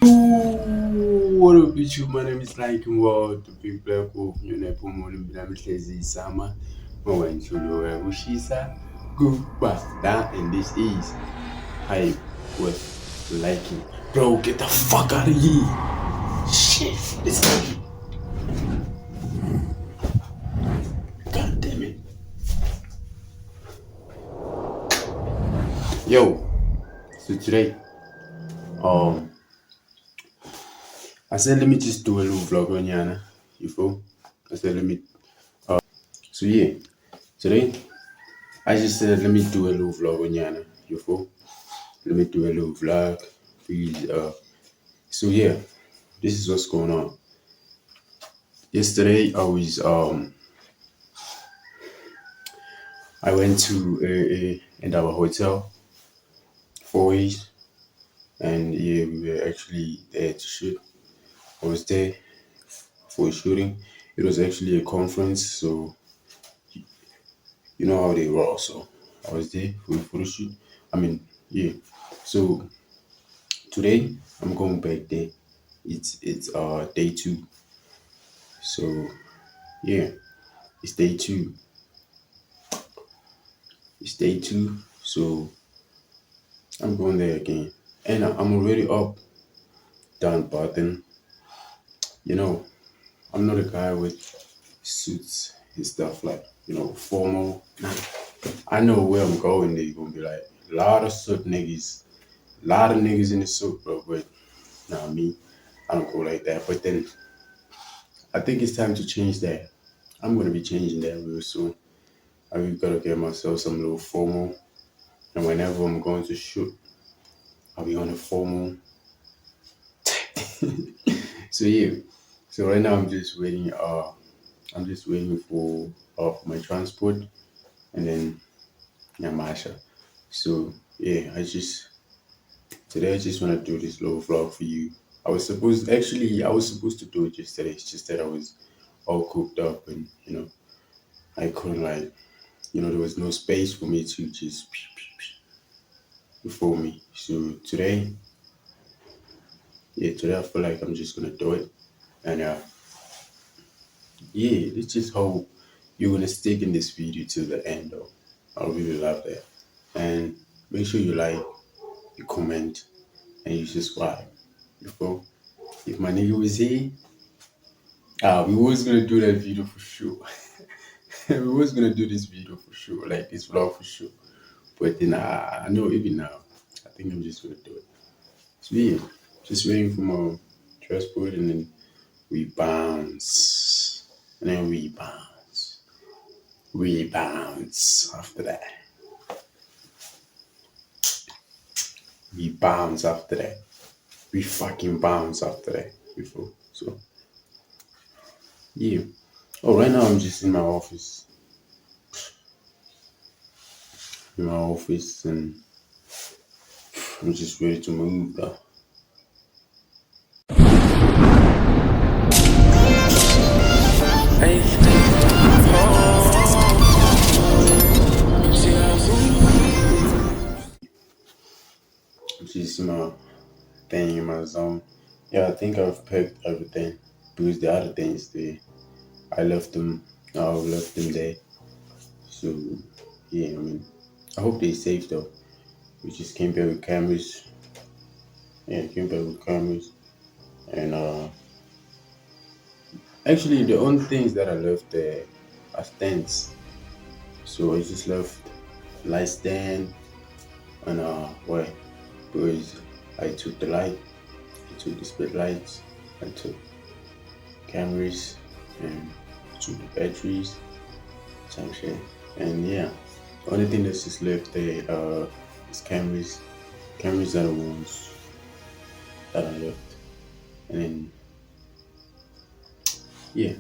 What up, YouTube? My name is like what the big black wolf. You know, Umbono Mihlezi Sama. Mawenzulu Ushisa. Goodbye. And this is Hype with liking. Bro, get the fuck out of here. Shit. It's like, god damn it. Yo, so today, um, I said let me just do a little vlog on Yana. You feel? I said let me. So yeah, today I just said let me do a little vlog on Yana. You feel? Let me do a little vlog. Please. So yeah, this is what's going on. Yesterday I went to in our hotel 4 days, and yeah, we were actually there to shoot. I was there for a shooting. It was actually a conference, so you know how they roll. So I was there for a photo shoot. I mean, yeah. So today I'm going back there. It's day two. So yeah, it's day two. It's day two. So I'm going there again. And I'm already up, done, but then, you know, I'm not a guy with suits and stuff like, formal. Nah, I know where I'm going. They're gonna be like, a lot of suit niggas, a lot of niggas in the suit, bro. But nah, me, I don't go like that. But then I think it's time to change that. I'm gonna be changing that real soon. I've got to get myself some little formal. And whenever I'm going to shoot, I'll be on a formal. So yeah. So right now I'm just waiting. I'm just waiting for my transport, and then Yamasha. So yeah, today I just want to do this little vlog for you. I was supposed to do it yesterday. It's just that I was all cooked up, and I couldn't, like, there was no space for me to just before me. So today, yeah, today I feel like I'm just gonna do it, and yeah, let's just hope you're gonna stick in this video till the end, though. I really love that. And make sure you like, you comment, and you subscribe. Before, if my nigga was here, we was gonna do that video for sure. We was gonna do this video for sure, like this vlog for sure. But then I know even now, I think I'm just gonna do it. So yeah, just waiting for my transport, and then we bounce, and then we bounce after that. We bounce after that. We fucking bounce after that. Before, so yeah. Oh, right now I'm just in my office, and I'm just ready to move though. Just my thing in my zone. Yeah, I think I've packed everything because the other things I left them. I left them there. So yeah, I mean, I hope they're safe though. We just came back with cameras. Yeah, came back with cameras, and actually the only things that I left there are stands. So I just left light stand and why? Because I took the light, I took the split lights, I took cameras, and took the batteries, some shit. And yeah, the only thing that's just left there is cameras. Cameras are the ones that I left. And then yeah,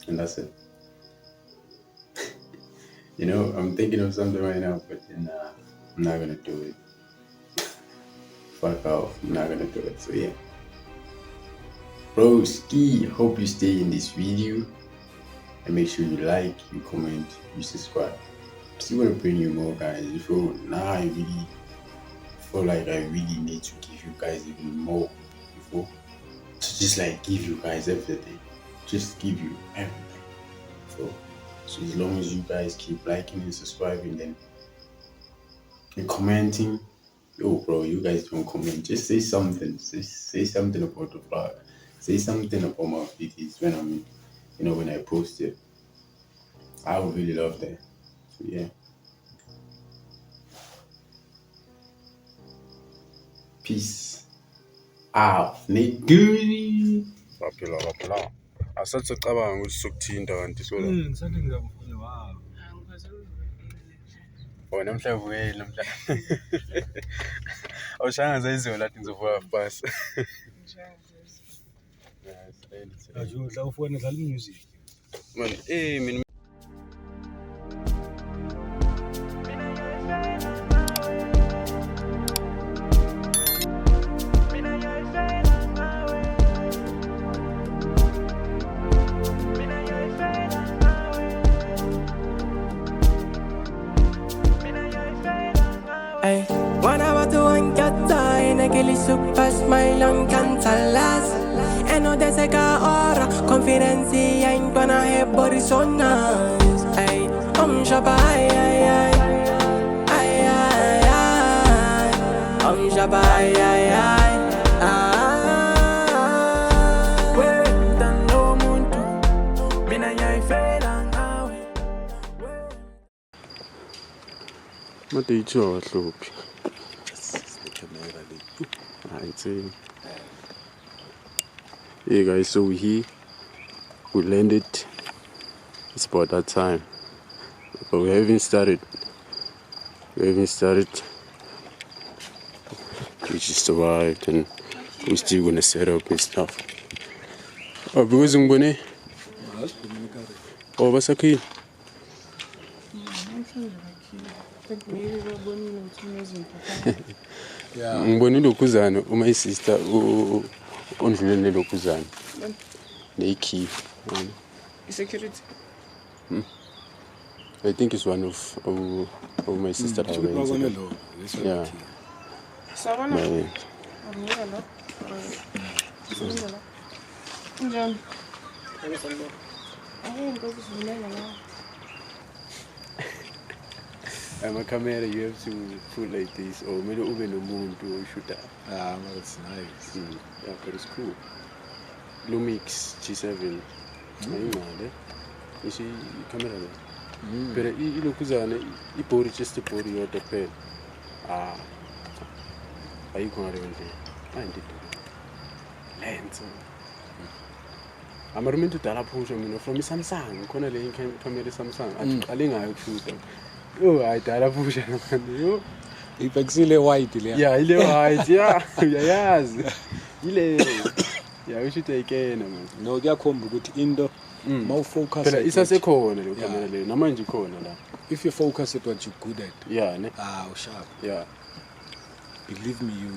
and that's it. I'm thinking of something right now, but then I'm not gonna do it. Fuck off, I'm not gonna do it. So yeah. Bro, ski, hope you stay in this video, and make sure you like, you comment, you subscribe. See what I bring you more, guys. You feel now I really feel like I really need to give you guys even more. for to just like give you guys everything. Just give you everything. So as long as you guys keep liking and subscribing and commenting, yo bro, you guys don't comment. Just say something. Say something about the vlog. Say something about my videos when I post it. I would really love that. So yeah. Peace out, nigga. Baphila. Asathi cabanga ukuthi sokuthinta kanti sola. Ngisathi ngizamfuna wow. Oh, namhla vuyeli namhla. Awushanga zayizolo lathi ngizovuka bus. Ajo la ufona dlala music. Man, mina Ay, wana watu wankata inakili super smile on cantalas. Eno de seca ora, confidence ya impana he body so nice. Ay, shaba ay ay ay, ay ay ay. Shaba ay ay ay, we tando muntu, mina ya fela ngawe. made ithiwa wahluphi. I see. Hey guys, so we're here. We landed. It's about that time. But we haven't started. We just arrived and we're still gonna set up and stuff. Oh, because Umbono? Oh, what's okay? Ngibonile lokhuzana my sister ondlulele lokhuzana nekey. Security. I think it's one of my sister. Yeah. Sabona. My, Njani? Ngizokuvumela la. I'm a camera, you have to put like this, or maybe even a moon to shoot that. That's nice. Yeah, but it's cool. Lumix G7. You see, camera there. But you look at it, body just a body or the pen. Are you going to find it? Lens. I'm a to tell a portion from Samsung. Corner lane can come with Samsung. I'm telling I shoot them. Oh, I tell a portion. If actually white, yeah, ile white, yeah, yes. Yeah, we should take care of them. No, they are coming good indo. More focus. But it's a corner, no mind corner. If you focus at what you're good at. Yeah, sharp. Yeah. Believe me, you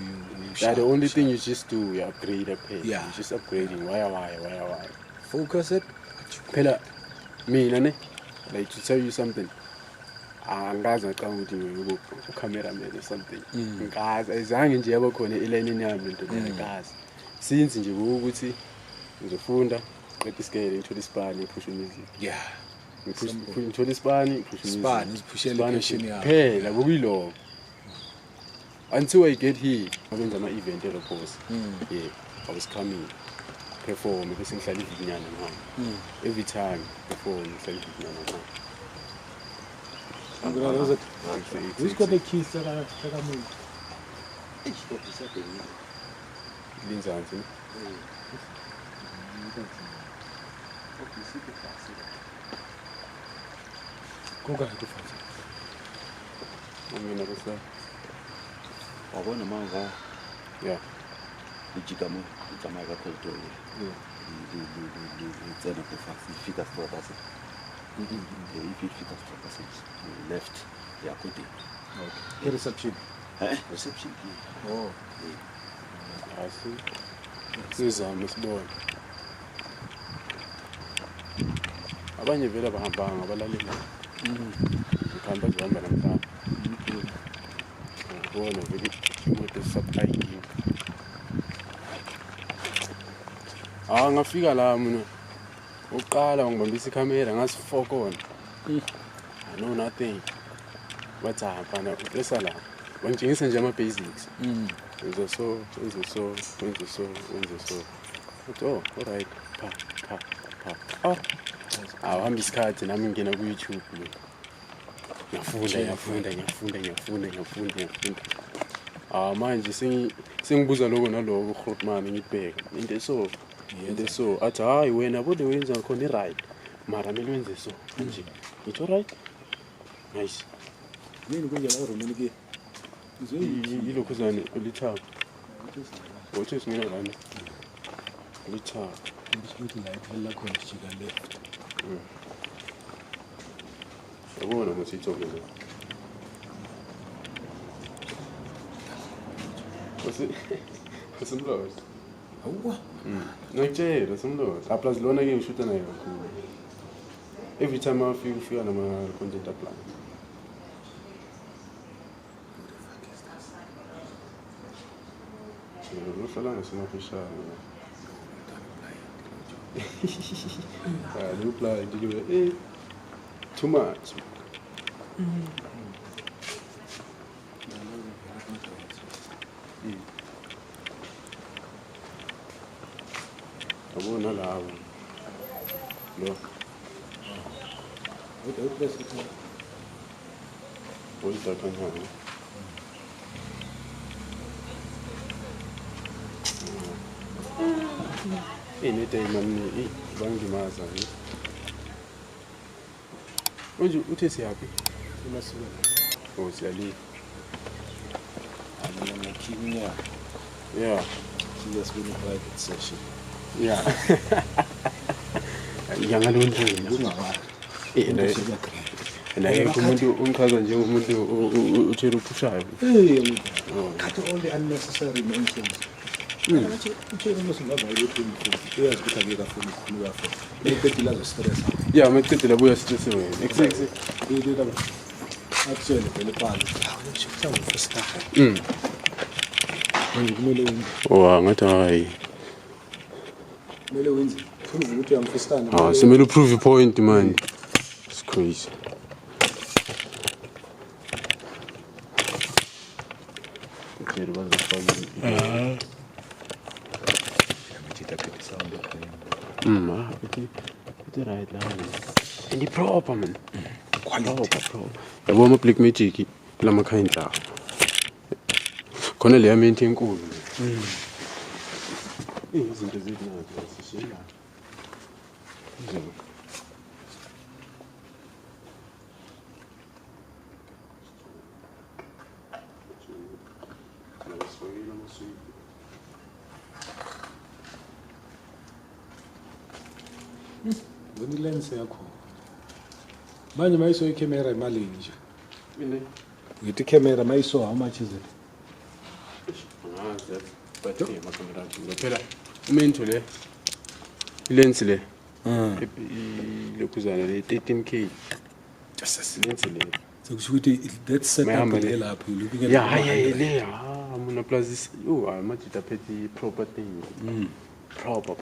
yeah, the only thing you just do, you upgrade a page. Yeah. You're just upgrading. Why? Focus it. Pela, me, like to tell you something. Guys, I come with you, cameraman or something. Guys, I sang in Jabako, Elaine into the guys. Since in Jibuti, in the founder, let this guy into the span, push music. Yeah. Push into the span, push pushing pay, like we love. Until I get here, I went to my event at the post. Yeah, I was coming, perform, because in every time, perform, who's got the keys that I moved? Linz Anthony. Go back to France. I'm gonna go there. I want a man go. Yeah. It's a man called Tony. It's a figure for us. If it figures for us, left, yeah, good. Okay. Reception. Reception. Oh. I see. This is Miss Boy. Abanye vela bahambanga abalaleli. Ukhamba kuhamba namhlanje. Ubona vele imoto supply. ngafika la mina. Uqala ngibambisa ikhamera ngasifokona. I know nothing. What's happened? Upressa la. Wangitshengisa nje ama basics. Wenza so. Oh, all right. Pa. Awuhamba isikhathi nami ngena ku YouTube lo. Ngiyafunda. Manje sengibuza lokho naloko uGrootman ngibheka. Into so. Athi hayi wena bodwa wenza khona right. Mara mina wenze so. Nje. Ngitho right? Nice. Yini kunjani eRomani ke? Yilokhuzane ulithaba. Uthi singena lana. Ulithaba. Ukuthi la iphela khona sijika left. Yabona ukuthi ithole lo. Usimlozi. Awuwa. Ngitshela usimlozi. Plus lona ke ngishuta naye kakhulu. Every time I feel nama content apply. Uhlala ngasemafishane. Apply did too much. Abona lawo. Lo. Oyita kanjani? Nete imani bangimaza nje. Manje uthe siyapi? Umasibona. Oh siyali. Mina Kenya. Yeah. Just been a private session. Yeah. Yangalonto Ungaba. naye kumuntu umchaza nje umuntu uthela uphushayo. Cut all the unnecessary mentions. Utshela ukuthi ngaba yiphi imfundo. Uyazi ukuthi akeka funa ukukhuluma kahle. Leqedila zo stress. Yeah, maqedela buya stress wena. Exactly. Ngidela ba. Actually vele phansi. Ngishutha ngofirst time. Manje kumele wenze. Ngathi hayi. Kumele wenze. Prove ukuthi uyamfirst time. Simele prove point man. It's crazy. Okay, was the right line. And the proper man. Proper. Yabo ama black magic lama khaindla. Khona le yamenti enkulu. Izinto ezinazo sishila. Wena lens yakho. Manje mayiso ikhamera imalini nje. Ile Ngithi camera mayiso how much is it? But makamera phela umento le lens le lokuzana le 13K just lens le Sokusho ukuthi that setup le lapho looking at le mona plus this manje tapeti proper thing proper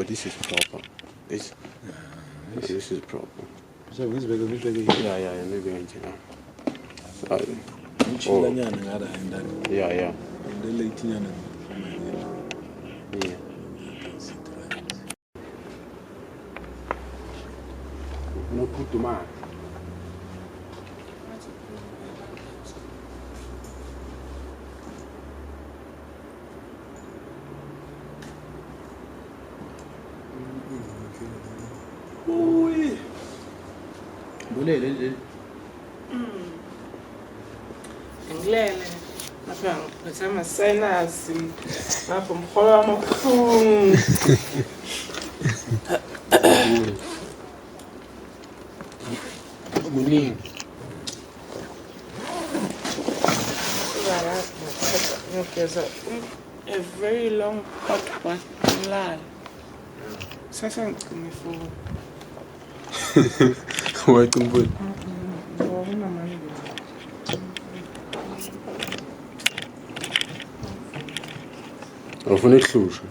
this is proper this is proper so ngizibeke maybe nje ngishila nyana ngara ndani yeah le late nyana yeah no put man Bolele Ngilele lapha ngithama sinus lapha umkholo wami ubuhlungu. Muningi Ngiyogeza a very long hot bath ngilala. Sasa ngicime ifoni. wayicimbulo Ngibona manje. Awufuna ukuhlusha.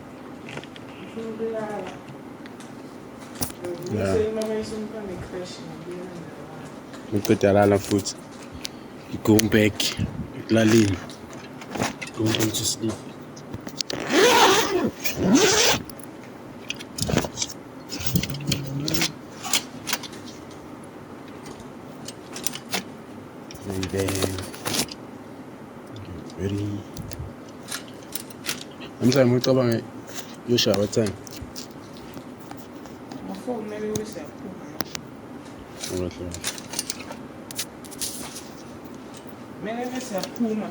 Ngifuna ukulala. Yeah. Ngise mama isumpa ne-crash ngibuye ndawana. Ngiceda lala futhi. You go back ekulaleni. Go back to sleep. Ready. I'm saying ngicabanga yosha what time? Ngafuna kumele kube siyaphuma. Alright. Kumele kube siyaphuma la.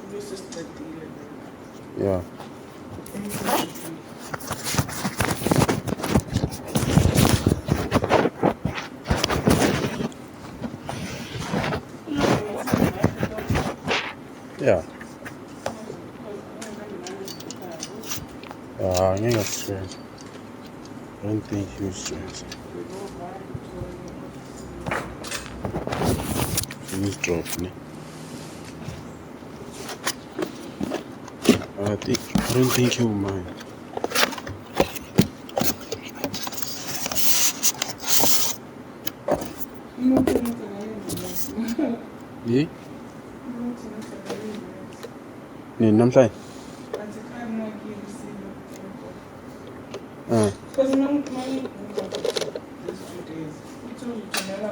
Kube sesicedile. Yeah. Yeah. I got stressed. I don't think he was stressed. He was dropping it. I don't think he will mind. Yeah? Namhlanje? Because money these 2 days. It told you to mail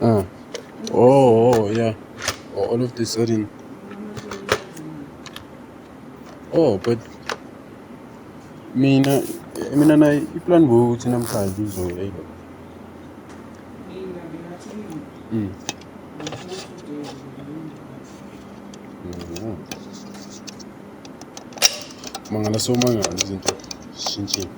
out. Oh, yeah. All of this sudden. Oh, but mina na iplan ukuthi namhlanje uzoya. Mangala somangala izinto shintshile.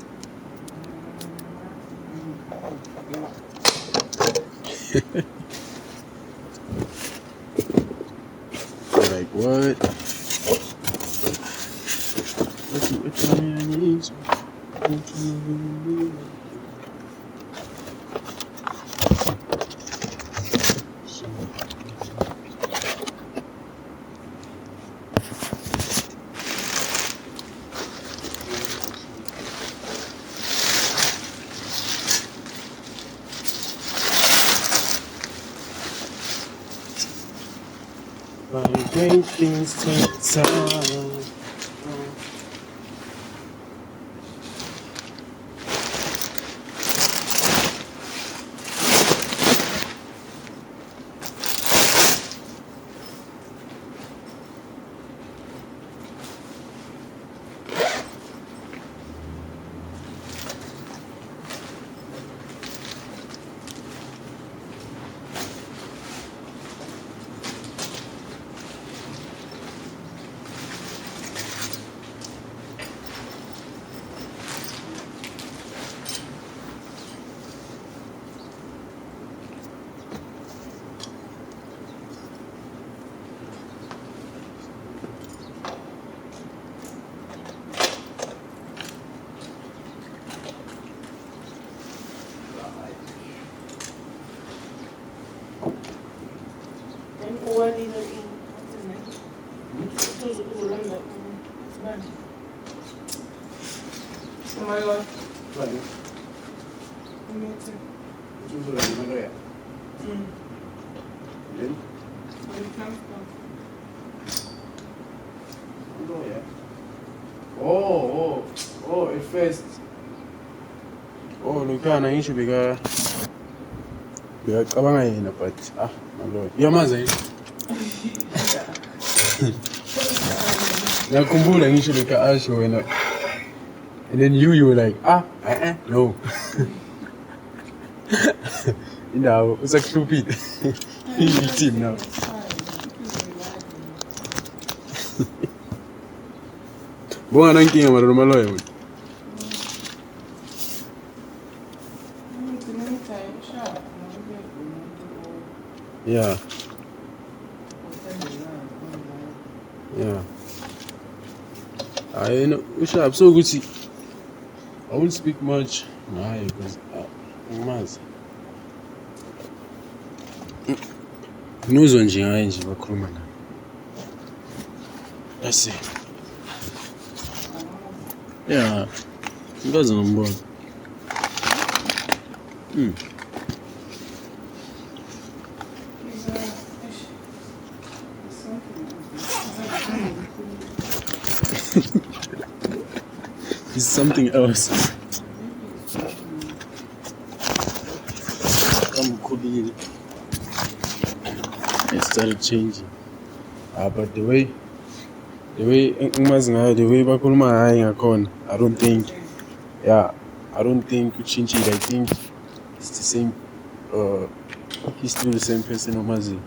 Like what? What I need? But great things take time. Oh my God. Oh, at first. Oh, lokana ngisho bekacabanga yena but my lord. Yamazi yini? Ngakhumbula ngisho beka-asho wena. And then you were like, no. Indawo usakuhluphile. Victim now. Bonga nankinga mara nomaloya wena. Yeah. Yeah. I know. Usha, so good. I won't speak much. Nah, because Maz. Knows when she bakhuluma naye. That's it. Yeah, because I'm born. It's something else. I'm cooking. It started changing. But the way bakhuluma ngayo ngakhona, I don't think we change it. I think it's the same. He's still the same person omazi.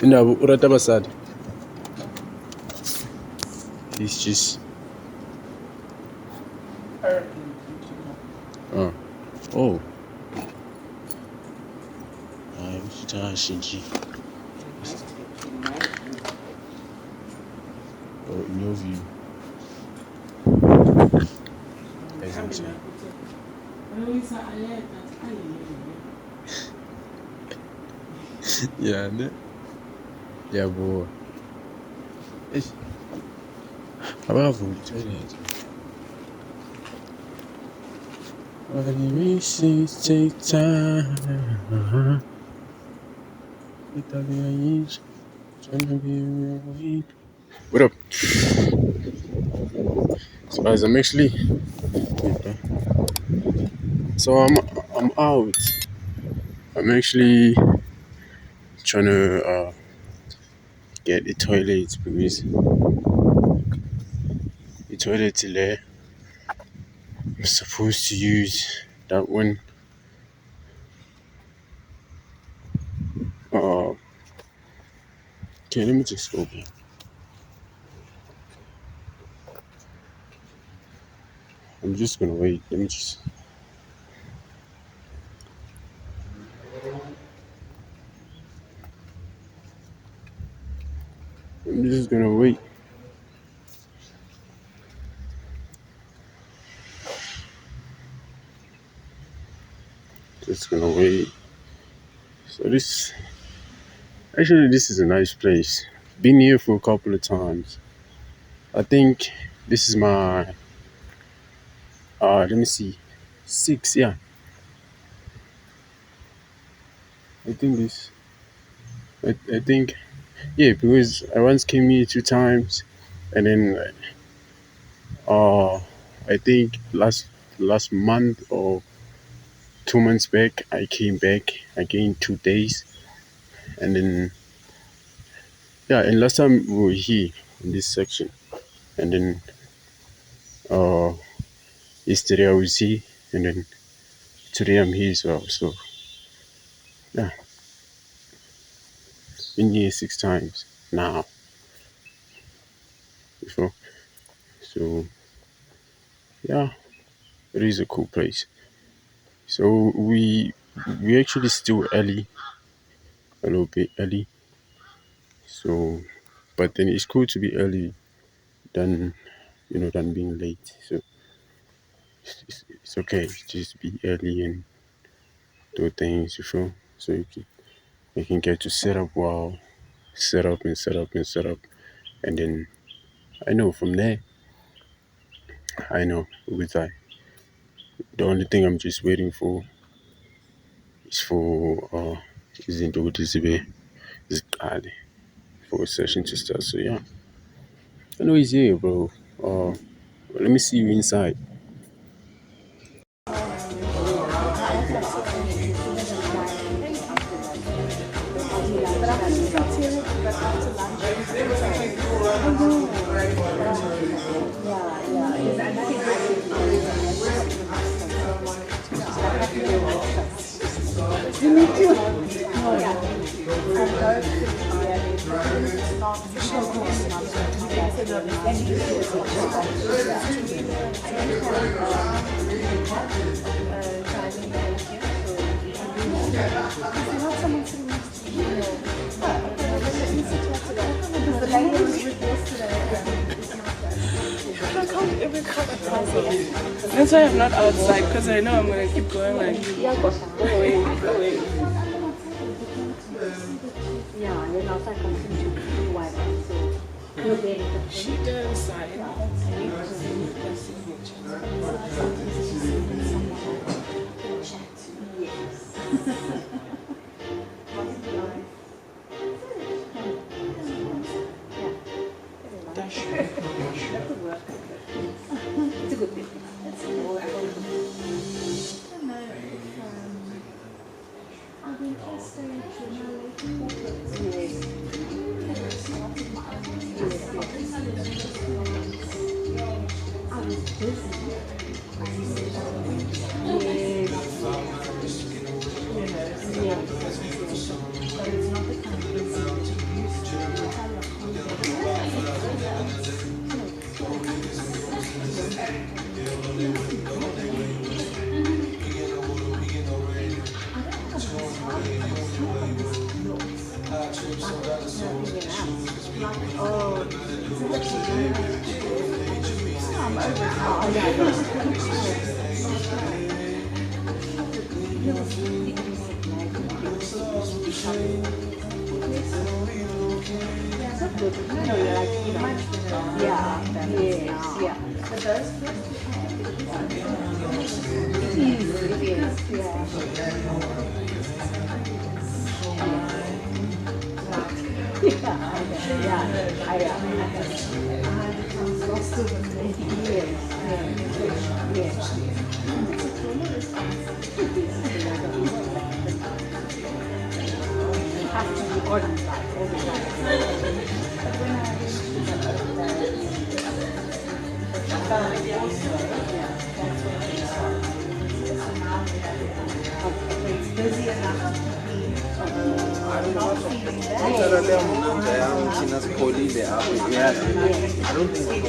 Indaba urata basadi. He's just oh. Or in your view. Yeah, ne? Yeah, boy. About toilet. When you miss it, take time. What up? So guys, I'm actually I'm out. I'm actually trying to get the toilet because the toilet there I'm supposed to use that one. Okay, let me just go back. I'm just gonna wait. I'm just gonna wait. Just gonna wait. So this is a nice place. Been here for a couple of times. I think this is my let me see, 6. Yeah, I think this. I think yeah, because I once came here 2 times, and then I think last month or 2 months back I came back again 2 days, and then yeah, and last time we were here in this section, and then yesterday I was here, and then today I'm here as well. So yeah, been here 6 times now before. So yeah, it is a cool place. So we actually still early, a little bit early. So, but then it's cool to be early than than being late. So it's okay, just be early and do things, so you can get to set up well, set up, and then I know from there. I know with that. The only thing I'm just waiting for is for is into Disney is for a session to start. So yeah, I know he's here, bro. Let me see you inside. That's why I'm not outside, because I know I'm gonna keep going like go away. Yeah, and then outside comes into blue white, so She does like that's true. It's a good thing. I've been testing I was busy. But it's not the kind of busy that you used But those it's busy enough to be not feeling that. I don't think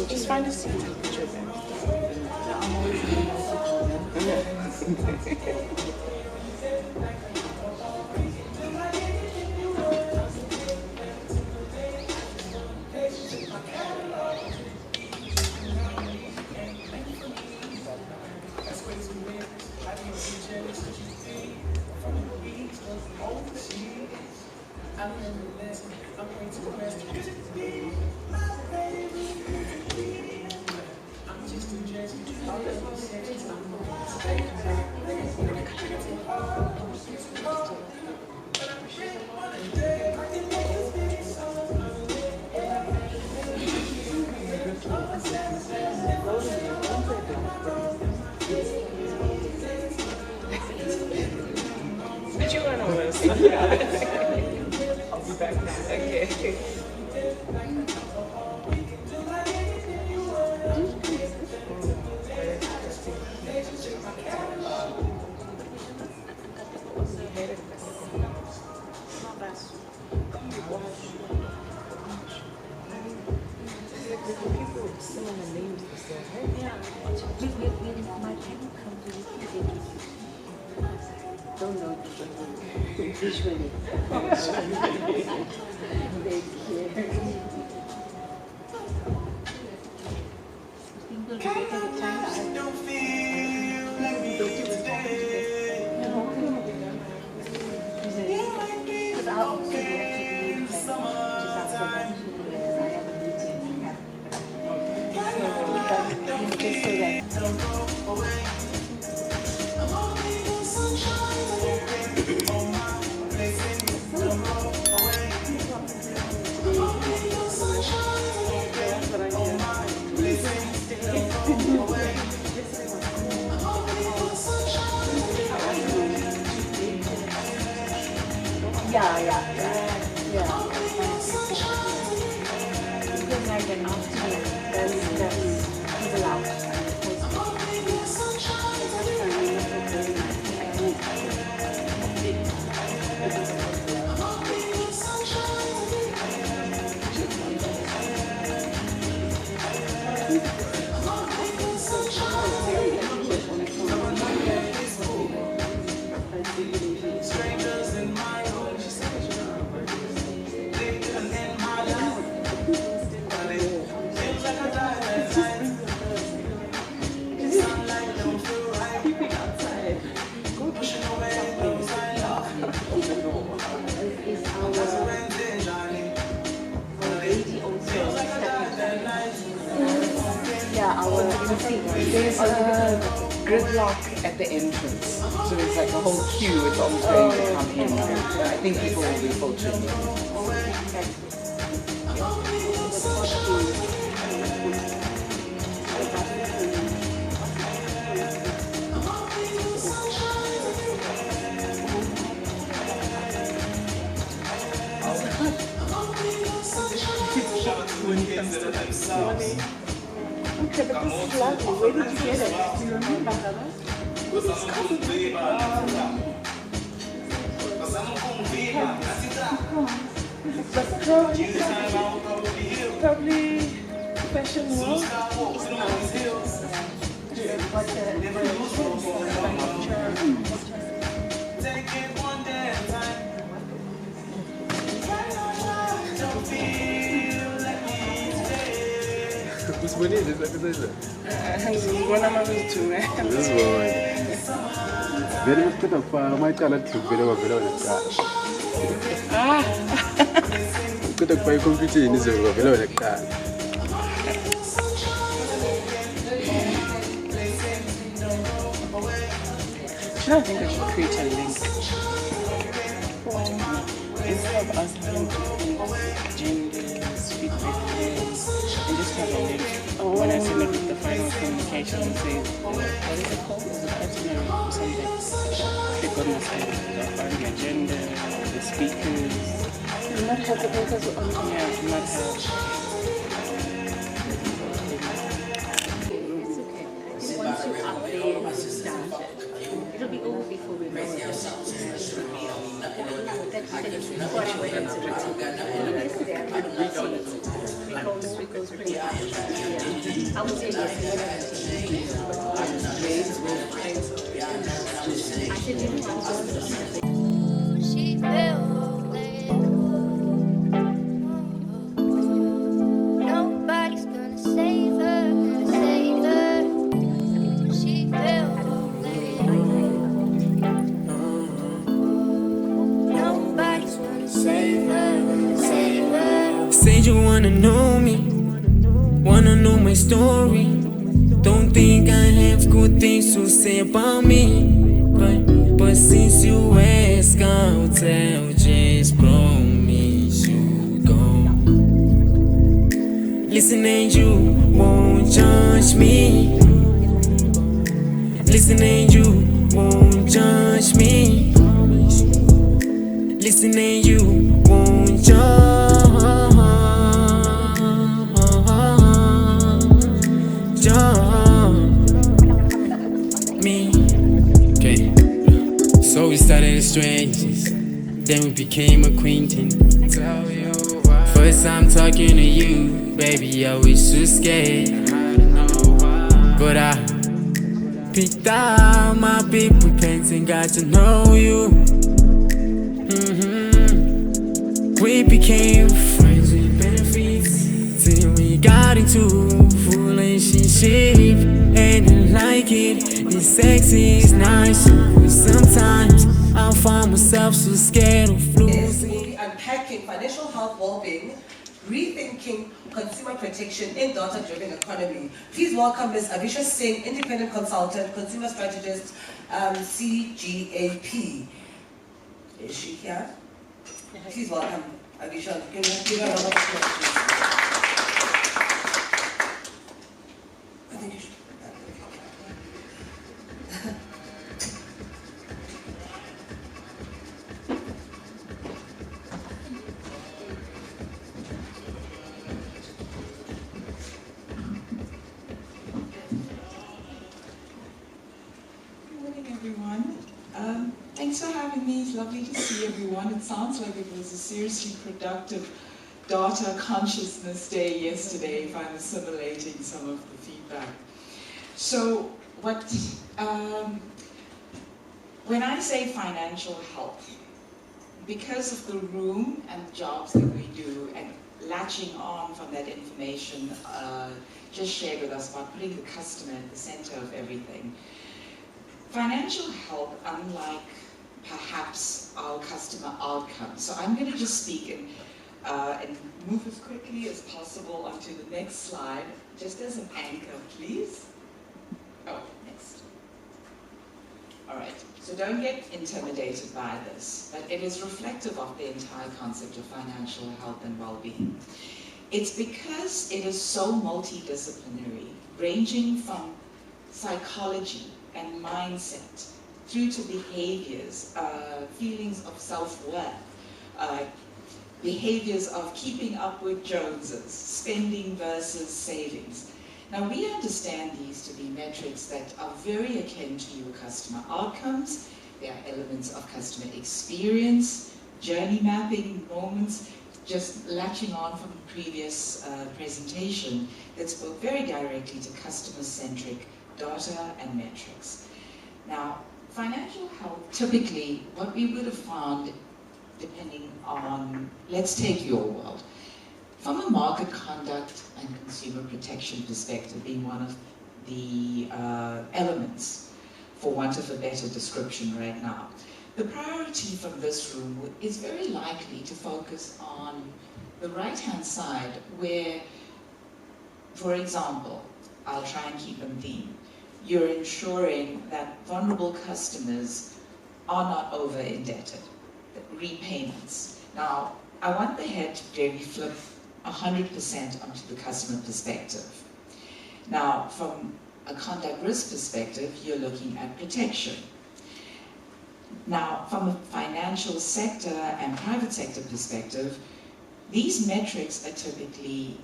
just find a seat and put your bed. I'll be back now. Okay. Don't know visually. Yeah. Because like an afternoon, that's he's allowed. There's a gridlock at the entrance, so it's like a whole queue. It's almost ready to come in. I think people will be filtering. When it comes to that sauce. Okay, but this is lovely. Where did you get it? Do you remember that? Probably fashion world. Who's winning? This is This one I'm going to. This boy. Very much good of my talent to be able to good of my computer in this below the car. Should I think I should create a link? Instead of us having to think genders, feedback forms, and just have a link. When I send it with the final communication and say, what is it called? Is it itinerary or something? Click on the side, find the agenda, the speakers. You not have the papers on. Yeah, not have. It's okay. Once you up there, you start it. It'll be over before we know it. Week goes pretty fast. I would say yes. I said you She fell nobody's gonna save her, She fell nobody's gonna save her. Said you wanna know me, wanna know my story. Don't think I have good things to say about me. But since you ask, I'll tell. Just promise you go. Listen and you won't judge me. Listen and you won't judge me. listening, you won't join me. Okay, so we started as strangers, then we became acquainted. First time talking to you, baby, I was so scared. But I picked out my paper pens and got to know you. We became friends with benefits till we got into a full relationship. And I like it, it's sexy, it's nice. But sometimes I find myself so scared of We'll losing. be unpacking financial health well-being, rethinking consumer protection in data-driven economy. Please welcome Ms. Avisha Singh, independent consultant, consumer strategist, CGAP. Is she here? Please welcome Avisha. Give her a round of applause, please. I think you should. Good morning, everyone. Thanks for having me. It's lovely to see everyone. It sounds like it was a seriously productive data consciousness day yesterday, if I'm assimilating some of the feedback. So, when I say financial health, because of the room and jobs that we do and latching on from that information just shared with us about putting the customer at the center of everything, financial health, unlike perhaps our customer outcomes. So I'm going to just speak and move as quickly as possible onto the next slide, just as an anchor, please. Oh, next. All right, so don't get intimidated by this, but it is reflective of the entire concept of financial health and well-being. It's because it is so multidisciplinary, ranging from psychology and mindset through to behaviors, feelings of self-worth, behaviors of keeping up with Joneses, spending versus savings. Now, we understand these to be metrics that are very akin to your customer outcomes. They are elements of customer experience, journey mapping, moments, just latching on from the previous presentation that spoke very directly to customer-centric data and metrics. Now, financial health, typically, what we would have found, depending on, let's take your world, from a market conduct and consumer protection perspective being one of the elements, for want of a better description right now, the priority from this room is very likely to focus on the right-hand side where, for example, I'll try and keep them theme, you're ensuring that vulnerable customers are not over-indebted, repayments. Now, I want the head to really flip 100% onto the customer perspective. Now, from a conduct risk perspective, you're looking at protection. Now, from a financial sector and private sector perspective, these metrics are typically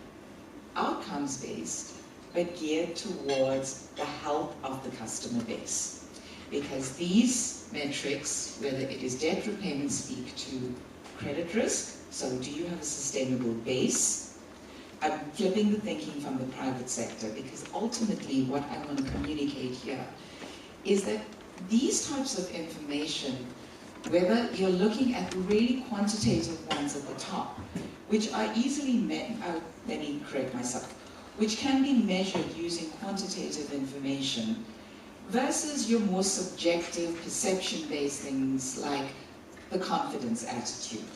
outcomes-based, but geared towards the health of the customer base. Because these metrics, whether it is debt repayment, speak to credit risk. So do you have a sustainable base? I'm flipping the thinking from the private sector because ultimately what I want to communicate here is that these types of information, whether you're looking at the really quantitative ones at the top, which are easily let me correct myself, which can be measured using quantitative information, versus your more subjective, perception-based things like the confidence attitude.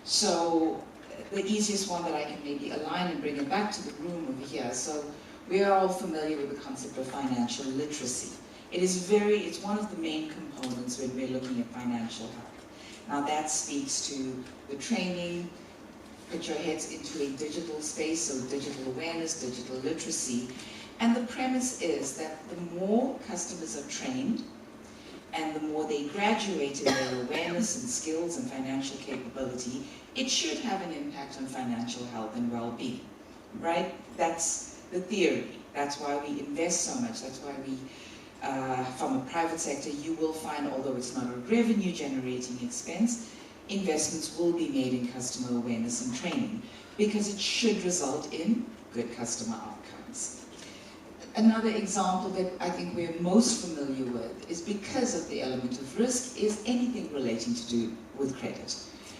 So the easiest one that I can maybe align and bring it back to the room over here. So we are all familiar with the concept of financial literacy. It's one of the main components when we're looking at financial health. Now that speaks to the training, put your heads into a digital space, so digital awareness, digital literacy. And the premise is that the more customers are trained, and the more they graduate in their awareness and skills and financial capability, it should have an impact on financial health and well-being, right? That's the theory. That's why we invest so much. That's why we, from a private sector, you will find, although it's not a revenue-generating expense, investments will be made in customer awareness and training because it should result in good customer outcomes. Another example that I think we're most familiar with is because of the element of risk is anything relating to do with credit.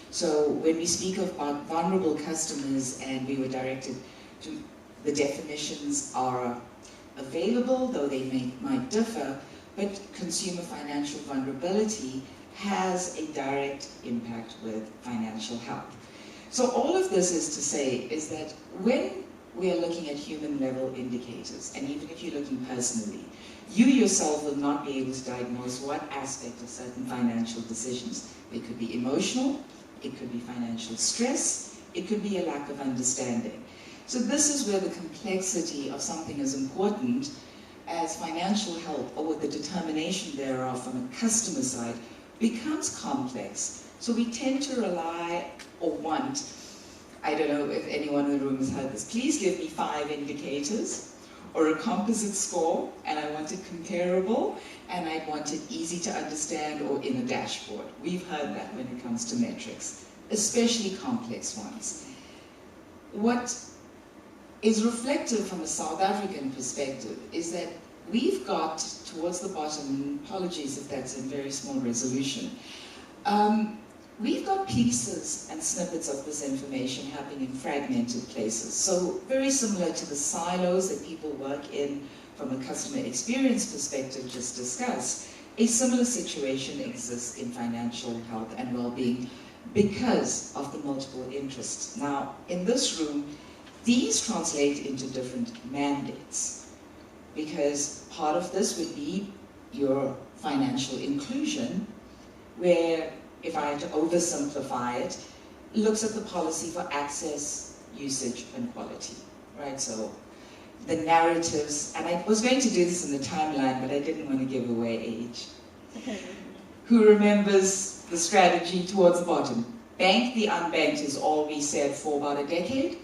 So when we speak of vulnerable customers and we were directed to the definitions are available, though they might differ, but consumer financial vulnerability has a direct impact with financial health. So all of this is to say is that when we are looking at human level indicators, and even if you're looking personally, you yourself will not be able to diagnose what aspect of certain financial decisions. It could be emotional, it could be financial stress, it could be a lack of understanding. So this is where the complexity of something as important as financial health, or the determination thereof from a customer side, becomes complex. So we tend to rely or want, I don't know if anyone in the room has heard this, please give me 5 indicators or a composite score, and I want it comparable, and I want it easy to understand or in a dashboard. We've heard that when it comes to metrics, especially complex ones. What is reflective from a South African perspective is that we've got towards the bottom, and apologies if that's in very small resolution, we've got pieces and snippets of this information happening in fragmented places. So very similar to the silos that people work in from a customer experience perspective just discussed, a similar situation exists in financial health and well-being because of the multiple interests. Now, in this room, these translate into different mandates, because part of this would be your financial inclusion, where, if I had to oversimplify it, looks at the policy for access, usage, and quality, right? So the narratives, and I was going to do this in the timeline, but I didn't want to give away age. Who remembers the strategy towards the bottom? Bank the unbanked is all we said for about a decade.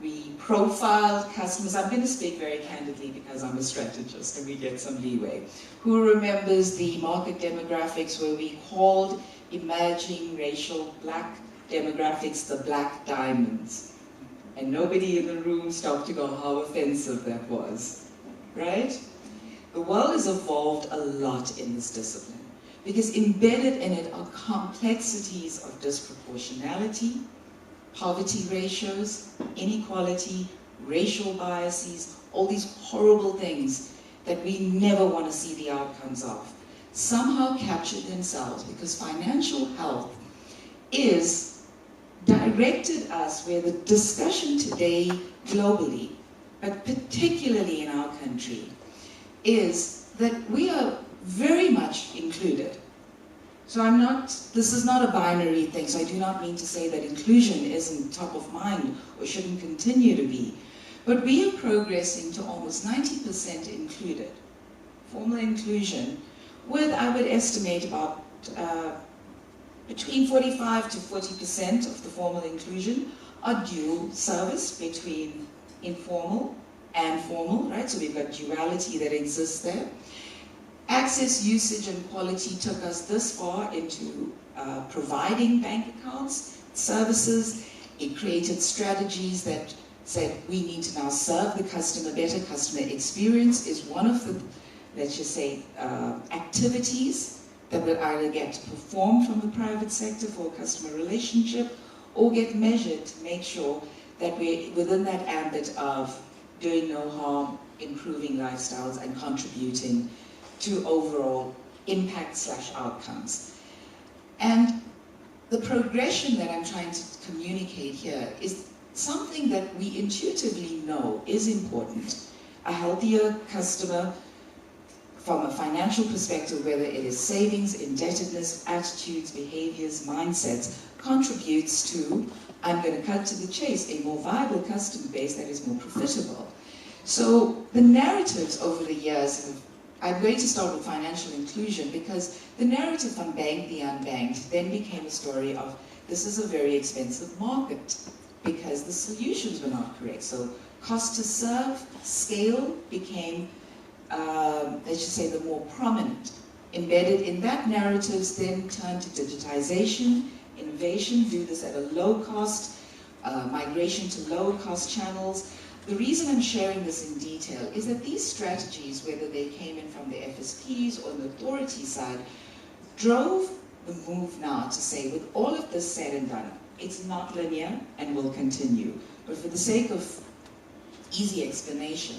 We profiled customers. I'm going to speak very candidly because I'm a strategist and we get some leeway. Who remembers the market demographics where we called emerging racial black demographics the black diamonds? And nobody in the room stopped to go how offensive that was, right? The world has evolved a lot in this discipline because embedded in it are complexities of disproportionality, poverty ratios, inequality, racial biases, all these horrible things that we never want to see the outcomes of, somehow capture themselves because financial health is directed us where the discussion today globally, but particularly in our country, is that we are very much included. So this is not a binary thing, so I do not mean to say that inclusion isn't top of mind or shouldn't continue to be. But we are progressing to almost 90% included, formal inclusion, with, I would estimate, about between 45 to 40% of the formal inclusion are dual service between informal and formal, right? So we've got duality that exists there. Access, usage, and quality took us this far into providing bank accounts, services. It created strategies that said we need to now serve the customer better. Customer experience is one of the, let's just say, activities that will either get performed from the private sector for a customer relationship or get measured to make sure that we're within that ambit of doing no harm, improving lifestyles, and contributing to overall impact/outcomes. And the progression that I'm trying to communicate here is something that we intuitively know is important. A healthier customer from a financial perspective, whether it is savings, indebtedness, attitudes, behaviors, mindsets, contributes to, I'm going to cut to the chase, a more viable customer base that is more profitable. So the narratives over the years have I'm going to start with financial inclusion because the narrative from Bank the Unbanked then became a story of this is a very expensive market because the solutions were not correct. So cost to serve, scale became, let's just say, the more prominent. Embedded in that narratives then turned to digitization, innovation, do this at a low cost, migration to lower cost channels. The reason I'm sharing this in detail is that these strategies, whether they came in from the FSPs or the authority side, drove the move now to say, with all of this said and done, it's not linear and will continue. But for the sake of easy explanation,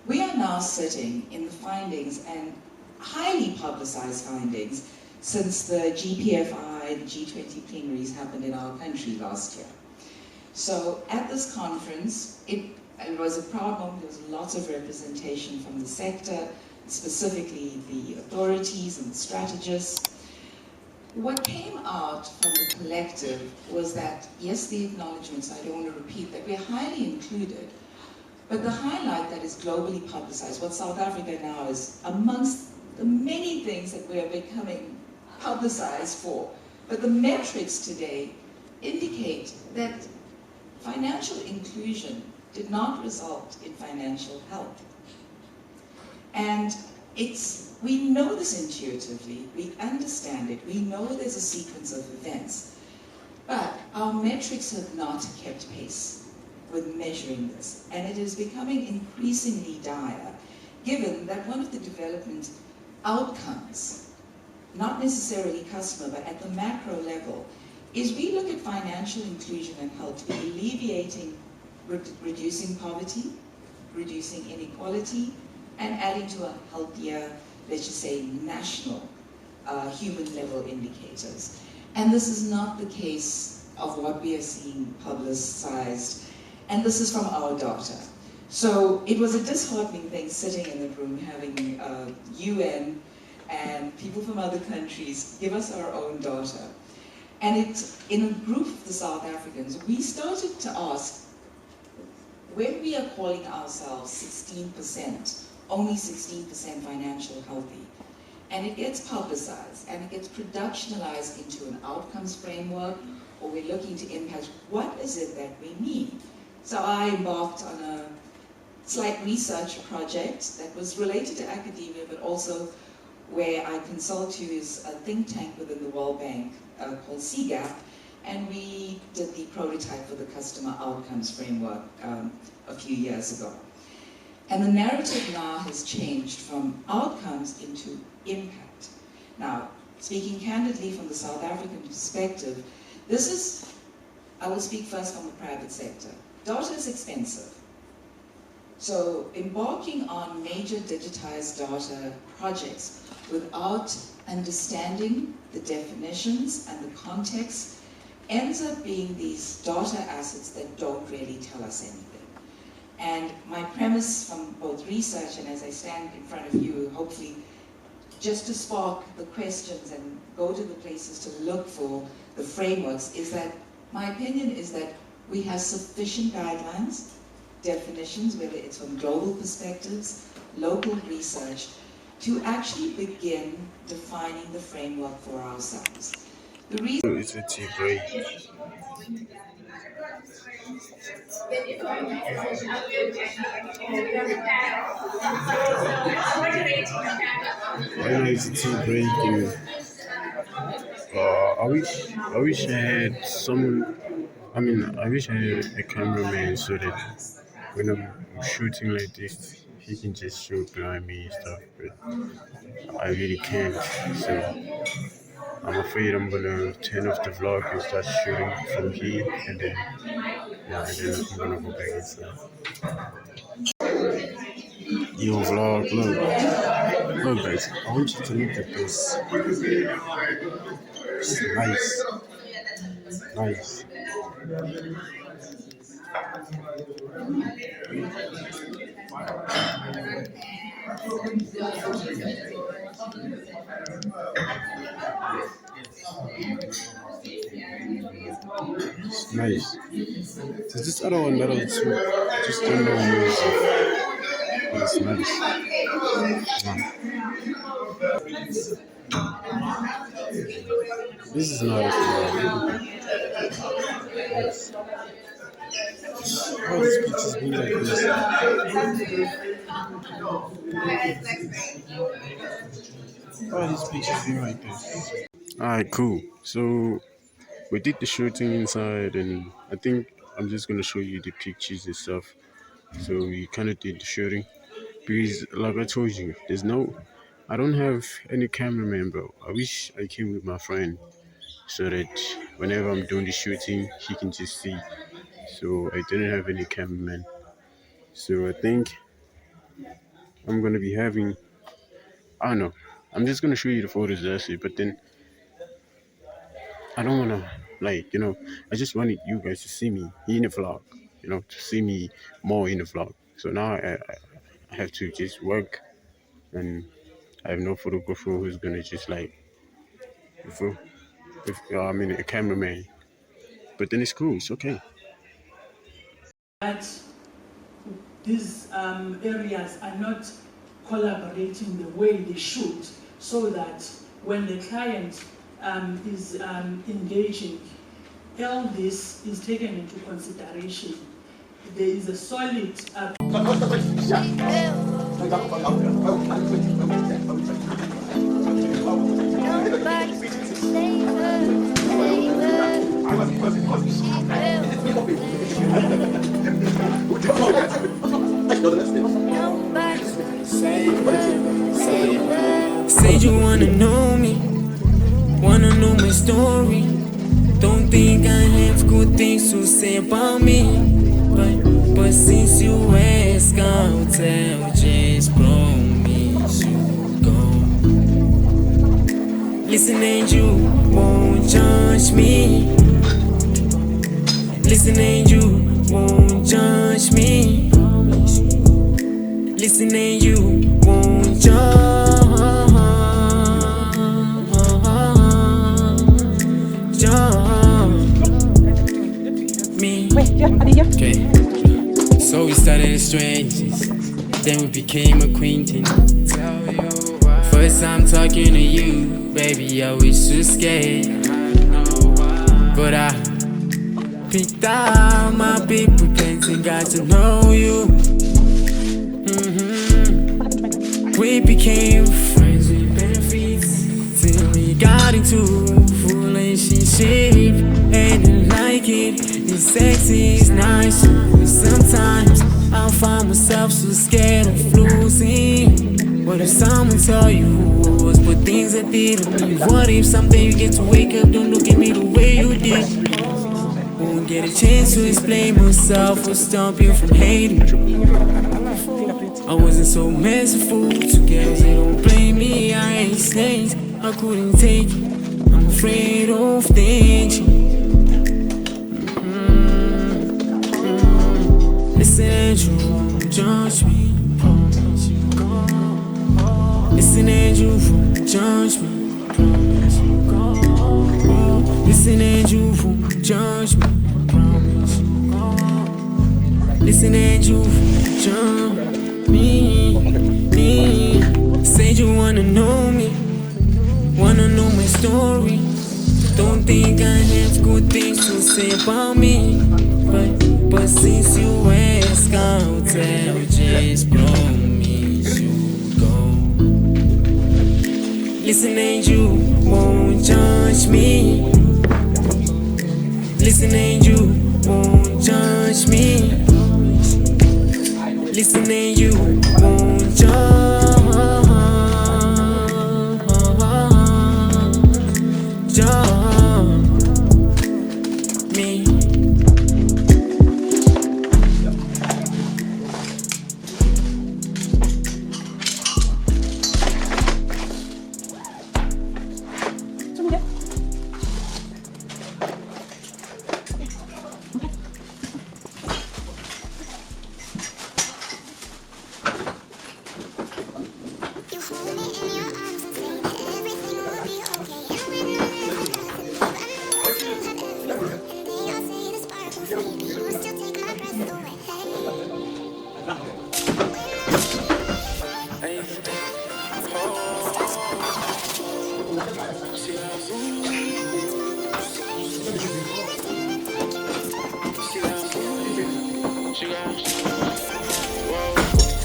we are now sitting in the findings and highly publicized findings since the GPFI, the G20 plenaries happened in our country last year. So at this conference, it was a proud moment. There was lots of representation from the sector, specifically the authorities and the strategists. What came out from the collective was that, yes, the acknowledgements, I don't want to repeat that, we're highly included, but the highlight that is globally publicized, what South Africa now is amongst the many things that we are becoming publicized for, but the metrics today indicate that financial inclusion did not result in financial health. And we know this intuitively, we understand it, we know there's a sequence of events, but our metrics have not kept pace with measuring this. And it is becoming increasingly dire, given that one of the development outcomes, not necessarily customer, but at the macro level, is we look at financial inclusion and health to be alleviating, reducing poverty, reducing inequality, and adding to a healthier, let's just say, national human level indicators. And this is not the case of what we are seeing publicized, and this is from our data. So it was a disheartening thing sitting in the room having UN and people from other countries give us our own data. And in a group of the South Africans, we started to ask, when we are calling ourselves 16%, only 16% financial healthy, and it gets publicized and it gets productionalized into an outcomes framework, or we're looking to impact, what is it that we mean? So I embarked on a slight research project that was related to academia, but also where I consult to is a think tank within the World Bank called CGAP, and we did the prototype for the customer outcomes framework a few years ago. And the narrative now has changed from outcomes into impact. Now, speaking candidly from the South African perspective, this is, I will speak first from the private sector. Data is expensive. So embarking on major digitized data projects without understanding the definitions and the context ends up being these data assets that don't really tell us anything. And my premise from both research and as I stand in front of you, hopefully just to spark the questions and go to the places to look for the frameworks, is that my opinion is that we have sufficient guidelines, definitions, whether it's from global perspectives, local research, to actually begin defining the framework for ourselves. The reason It's a tea break. Right now it's a tea break. I wish I had someone. I wish I had a cameraman so that when I'm shooting like this, he can just shoot behind me and stuff. But I really can't. So I'm afraid I'm gonna turn off the vlog and start shooting from here, and then I'm gonna go back inside. Yo, vlog, look, guys. I want you to look at this. It's nice, nice. It's nice. There's this other one that I too just don't know. It's nice. This is nice. Nice. All these pictures be like this. All these pictures be like this. Alright, cool. So we did the shooting inside, and I think I'm just gonna show you the pictures and stuff. So we kind of did the shooting because, like I told you, I don't have any cameraman, bro. I wish I came with my friend so that whenever I'm doing the shooting, he can just see. So I didn't have any cameraman. So I think I'm gonna be having. I don't know. I'm just gonna show you the photos, that's it. But then I don't wanna I just wanted you guys to see me in the vlog. To see me more in the vlog. So now I have to just work, and I have no photographer who's gonna just if I mean a cameraman. But then it's cool. It's okay. That these areas are not collaborating the way they should, so that when the client is engaging, all this is taken into consideration. There is a solid Say you wanna know me, wanna know my story. Don't think I have good things to say about me, but since you ask, I'll tell. Just promise you go. Listen, and you won't judge me. Listen, and you won't judge me. Listen, and you won't judge me. Okay. So we started as strangers, then we became acquainted. First time talking to you, baby, I was so scared. But I picked out my paper pens and got to know you. We became friends with benefits till we got into relationship. And I like it, it's sexy, it's nice. But sometimes I find myself so scared of losing. What if someone tell you who it was, but things I didn't mean? What if someday you get to wake up, don't look at me the way you did? Won't get a chance to explain myself or stop you from hating. I wasn't so merciful to girls, they don't blame me. I ain't snakes, I couldn't take it. I'm afraid of danger. Listen, and you won't judge me. Promise you go. Listen, and you won't judge me. Promise you go. Listen, and you won't judge me. Promise you go. Listen, and you won't judge me. Say you wanna know me, wanna know my story. Don't think I have good things to say about me, but since you ask, I'll tell. Just promise you go. Listen, and you won't judge me. Listen, and you won't judge me. Listen, and you won't judge me.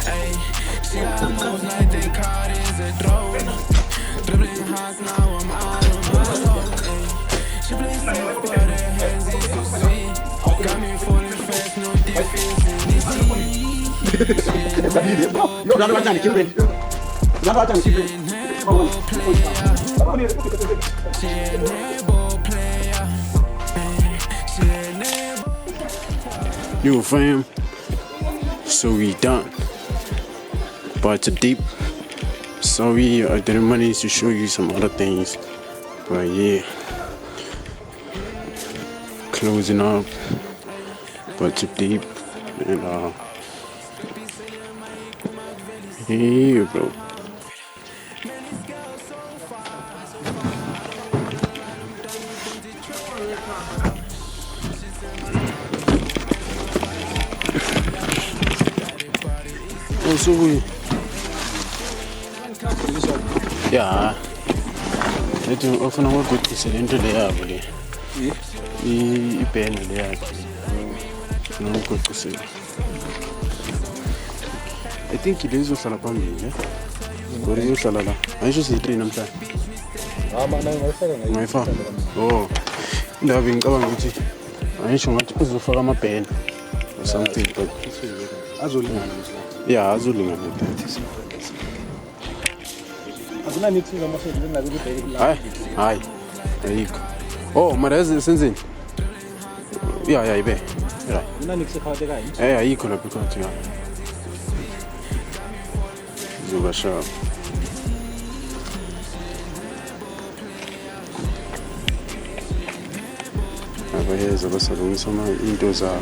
Ay, she got moves like they caught is a drone. Dribbling hard now, I'm out of my zone. Ay, she plays safe, but her hands is so sweet. Got me falling fast, no defense in this heat. You're not watching the kid. Not watching the kid. Yo, fam. So we done. But to deep. Sorry, I didn't manage to show you some other things. But yeah. Closing up. But to deep. And yeah, bro. Also, yeah, I don't often work with this into the air, buddy. You pay in the air. No good to say. I think it is a salapambi, yeah? What is your salada? I should say 3 number. My father. Oh, loving going with it. I should want to put for my pen or something, but yeah, Azuling. Hi. There you go. Oh, my resident sensing. Yeah, I bet. Yeah, you could have become to you. Zuba sharp. Here's a vessel, some indoors are.